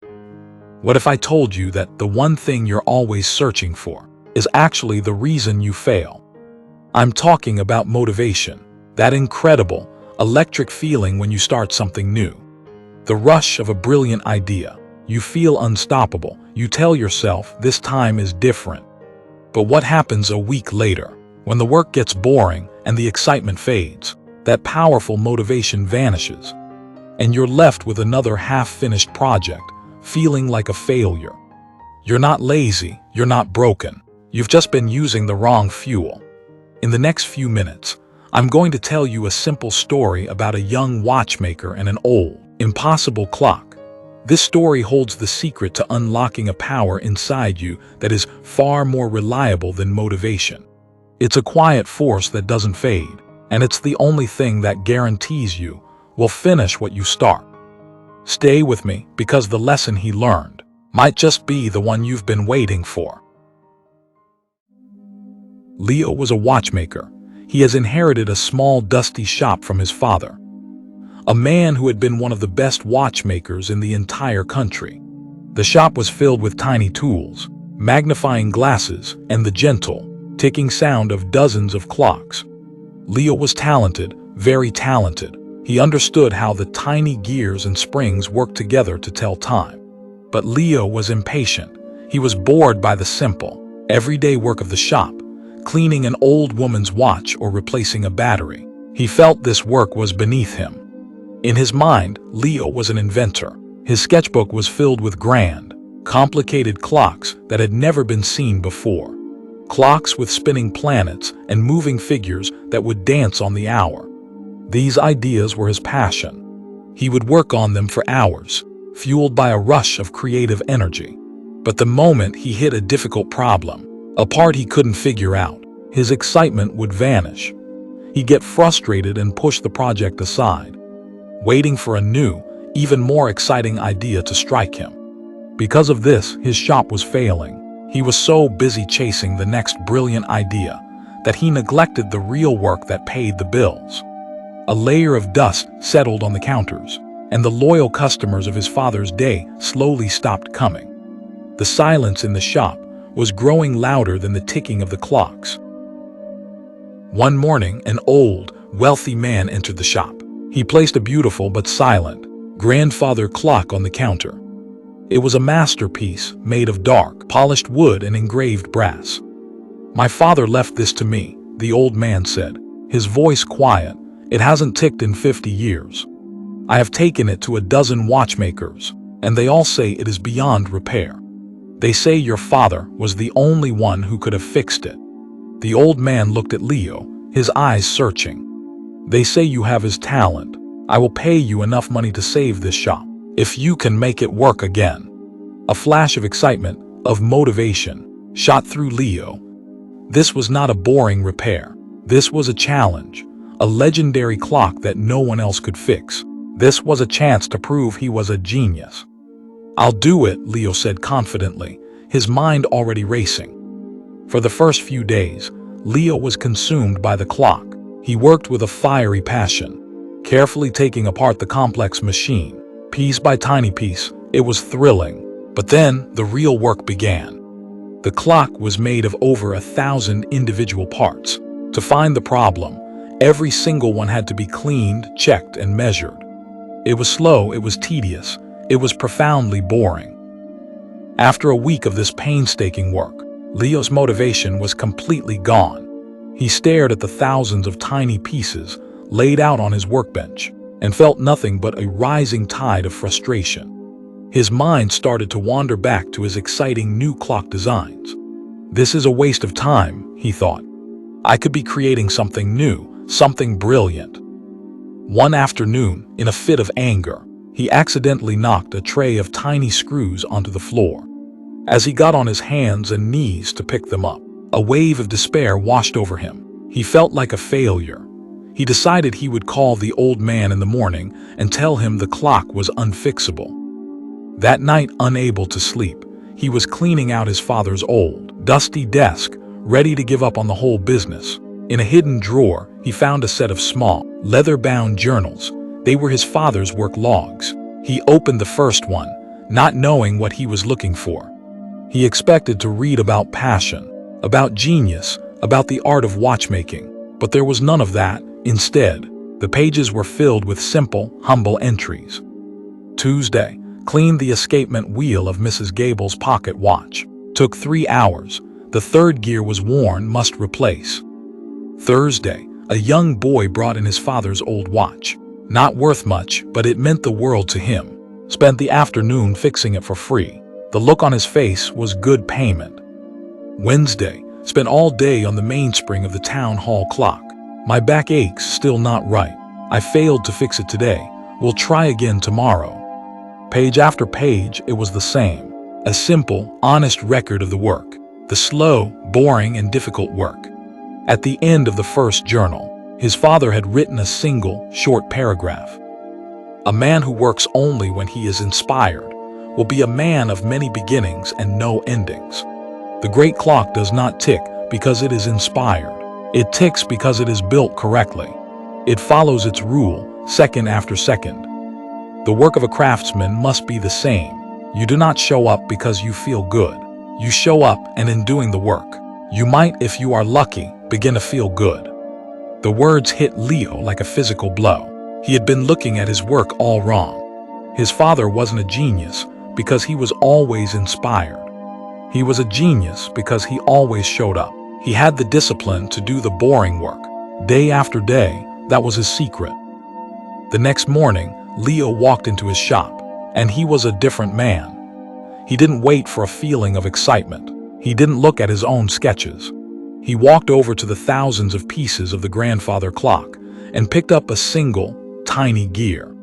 What if I told you that the one thing you're always searching for is actually the reason you fail? I'm talking about motivation, that incredible, electric feeling when you start something new. The rush of a brilliant idea. You feel unstoppable. You tell yourself this time is different. But what happens a week later, when the work gets boring and the excitement fades? That powerful motivation vanishes, and you're left with another half-finished project, feeling like a failure. You're not lazy, you're not broken. You've just been using the wrong fuel. In the next few minutes, I'm going to tell you a simple story about a young watchmaker and an old, impossible clock. This story holds the secret to unlocking a power inside you that is far more reliable than motivation. It's a quiet force that doesn't fade, and it's the only thing that guarantees you will finish what you start. Stay with me, because the lesson he learned might just be the one you've been waiting for. Leo was a watchmaker. He has inherited a small, dusty shop from his father, a man who had been one of the best watchmakers in the entire country. The shop was filled with tiny tools, magnifying glasses, and the gentle, ticking sound of dozens of clocks. Leo was talented, very talented. He understood how the tiny gears and springs worked together to tell time. But Leo was impatient. He was bored by the simple, everyday work of the shop, cleaning an old woman's watch or replacing a battery. He felt this work was beneath him. In his mind, Leo was an inventor. His sketchbook was filled with grand, complicated clocks that had never been seen before. Clocks with spinning planets and moving figures that would dance on the hour. These ideas were his passion. He would work on them for hours, fueled by a rush of creative energy. But the moment he hit a difficult problem, a part he couldn't figure out, his excitement would vanish. He'd get frustrated and push the project aside, waiting for a new, even more exciting idea to strike him. Because of this, his shop was failing. He was so busy chasing the next brilliant idea that he neglected the real work that paid the bills. A layer of dust settled on the counters, and the loyal customers of his father's day slowly stopped coming. The silence in the shop was growing louder than the ticking of the clocks. One morning, an old, wealthy man entered the shop. He placed a beautiful but silent grandfather clock on the counter. It was a masterpiece made of dark, polished wood and engraved brass. "My father left this to me," the old man said, his voice quiet. "It hasn't ticked in 50 years. I have taken it to a dozen watchmakers, and they all say it is beyond repair. They say your father was the only one who could have fixed it." The old man looked at Leo, his eyes searching. "They say you have his talent. I will pay you enough money to save this shop, if you can make it work again." A flash of excitement, of motivation, shot through Leo. This was not a boring repair. This was a challenge, a legendary clock that no one else could fix. This was a chance to prove he was a genius. "I'll do it," Leo said confidently, his mind already racing. For the first few days, Leo was consumed by the clock. He worked with a fiery passion, carefully taking apart the complex machine, piece by tiny piece. It was thrilling. But then the real work began. The clock was made of over 1,000 individual parts. To find the problem, every single one had to be cleaned, checked, and measured. It was slow, it was tedious, it was profoundly boring. After a week of this painstaking work, Leo's motivation was completely gone. He stared at the thousands of tiny pieces laid out on his workbench and felt nothing but a rising tide of frustration. His mind started to wander back to his exciting new clock designs. "This is a waste of time," he thought. "I could be creating something new, something brilliant." One afternoon, in a fit of anger, he accidentally knocked a tray of tiny screws onto the floor. As he got on his hands and knees to pick them up, a wave of despair washed over him. He felt like a failure. He decided he would call the old man in the morning and tell him the clock was unfixable. That night, unable to sleep, he was cleaning out his father's old, dusty desk, ready to give up on the whole business. In a hidden drawer, he found a set of small, leather-bound journals. They were his father's work logs. He opened the first one, not knowing what he was looking for. He expected to read about passion, about genius, about the art of watchmaking, but there was none of that. Instead, the pages were filled with simple, humble entries. Tuesday, cleaned the escapement wheel of Mrs. Gable's pocket watch. Took 3 hours. The third gear was worn, must replace. Thursday, a young boy brought in his father's old watch. Not worth much, but it meant the world to him. Spent the afternoon fixing it for free. The look on his face was good payment. Wednesday, spent all day on the mainspring of the town hall clock. My back aches, still not right. I failed to fix it today. We'll try again tomorrow. Page after page, it was the same. A simple, honest record of the work. The slow, boring, and difficult work. At the end of the first journal, his father had written a single, short paragraph. A man who works only when he is inspired will be a man of many beginnings and no endings. The great clock does not tick because it is inspired. It ticks because it is built correctly. It follows its rule, second after second. The work of a craftsman must be the same. You do not show up because you feel good. You show up, and in doing the work, you might, if you are lucky, begin to feel good. The words hit Leo like a physical blow. He had been looking at his work all wrong. His father wasn't a genius because he was always inspired. He was a genius because he always showed up. He had the discipline to do the boring work. Day after day, that was his secret. The next morning, Leo walked into his shop, and he was a different man. He didn't wait for a feeling of excitement. He didn't look at his own sketches. He walked over to the thousands of pieces of the grandfather clock and picked up a single, tiny gear.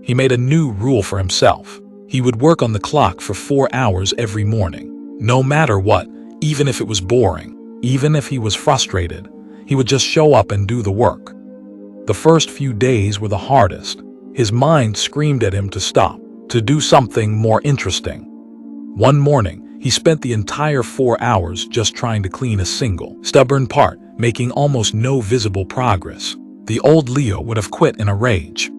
He made a new rule for himself. He would work on the clock for 4 hours every morning. No matter what, even if it was boring, even if he was frustrated, he would just show up and do the work. The first few days were the hardest. His mind screamed at him to stop, to do something more interesting. One morning, he spent the entire 4 hours just trying to clean a single, stubborn part, making almost no visible progress. The old Leo would have quit in a rage.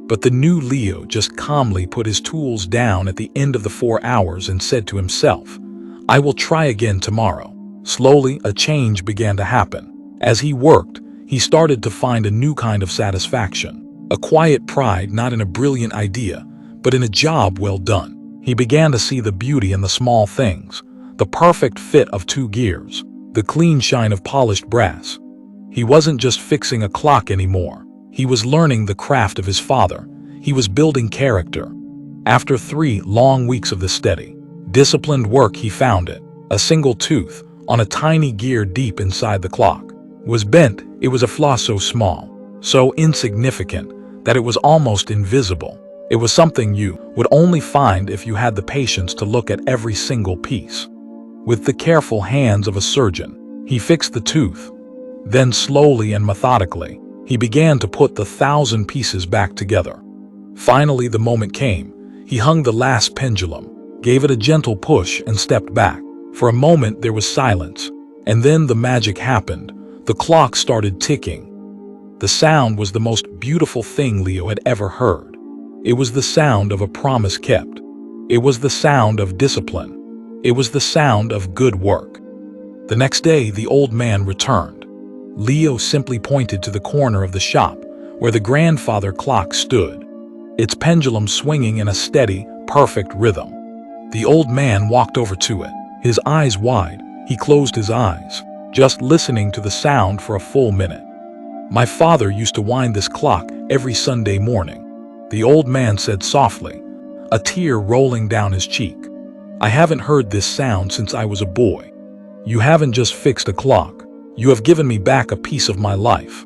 But the new Leo just calmly put his tools down at the end of the 4 hours and said to himself, "I will try again tomorrow." Slowly, a change began to happen. As he worked, he started to find a new kind of satisfaction. A quiet pride not in a brilliant idea, but in a job well done. He began to see the beauty in the small things, the perfect fit of 2 gears, the clean shine of polished brass. He wasn't just fixing a clock anymore. He was learning the craft of his father. He was building character. After 3 long weeks of the steady, disciplined work, he found it. A single tooth, on a tiny gear deep inside the clock, was bent. It was a flaw so small, so insignificant, that it was almost invisible. It was something you would only find if you had the patience to look at every single piece. With the careful hands of a surgeon, he fixed the tooth. Then slowly and methodically, he began to put the 1,000 pieces back together. Finally, the moment came. He hung the last pendulum, gave it a gentle push, and stepped back. For a moment, there was silence. And then the magic happened. The clock started ticking. The sound was the most beautiful thing Leo had ever heard. It was the sound of a promise kept. It was the sound of discipline. It was the sound of good work. The next day, the old man returned. Leo simply pointed to the corner of the shop where the grandfather clock stood, its pendulum swinging in a steady, perfect rhythm. The old man walked over to it, his eyes wide. He closed his eyes, just listening to the sound for a full minute. "My father used to wind this clock every Sunday morning," the old man said softly, a tear rolling down his cheek. "I haven't heard this sound since I was a boy. You haven't just fixed a clock. You have given me back a piece of my life."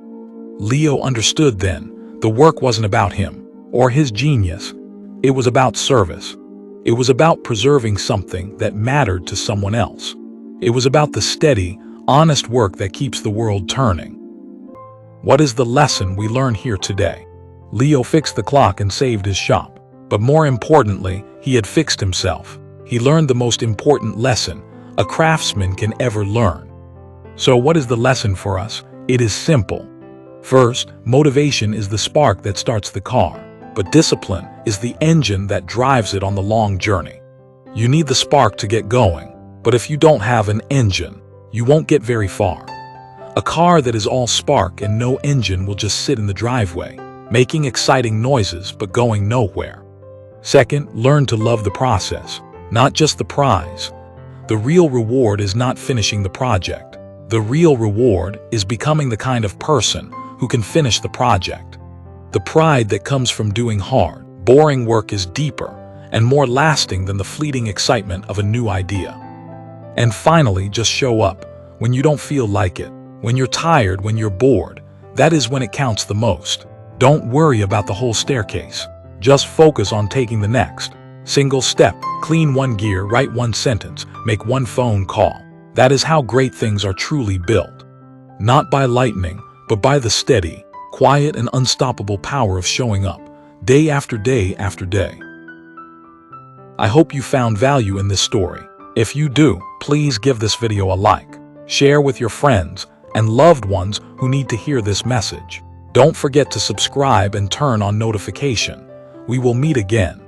Leo understood then. The work wasn't about him or his genius. It was about service. It was about preserving something that mattered to someone else. It was about the steady, honest work that keeps the world turning. What is the lesson we learn here today? Leo fixed the clock and saved his shop. But more importantly, he had fixed himself. He learned the most important lesson a craftsman can ever learn. So what is the lesson for us? It is simple. First, motivation is the spark that starts the car, but discipline is the engine that drives it on the long journey. You need the spark to get going, but if you don't have an engine, you won't get very far. A car that is all spark and no engine will just sit in the driveway, making exciting noises but going nowhere. Second, learn to love the process, not just the prize. The real reward is not finishing the project. The real reward is becoming the kind of person who can finish the project. The pride that comes from doing hard, boring work is deeper and more lasting than the fleeting excitement of a new idea. And finally, just show up when you don't feel like it, when you're tired, when you're bored. That is when it counts the most. Don't worry about the whole staircase. Just focus on taking the next single step. Clean one gear, write one sentence, make one phone call. That is how great things are truly built. Not by lightning, but by the steady, quiet and unstoppable power of showing up, day after day after day. I hope you found value in this story. If you do, please give this video a like, share with your friends and loved ones who need to hear this message. Don't forget to subscribe and turn on notification. We will meet again.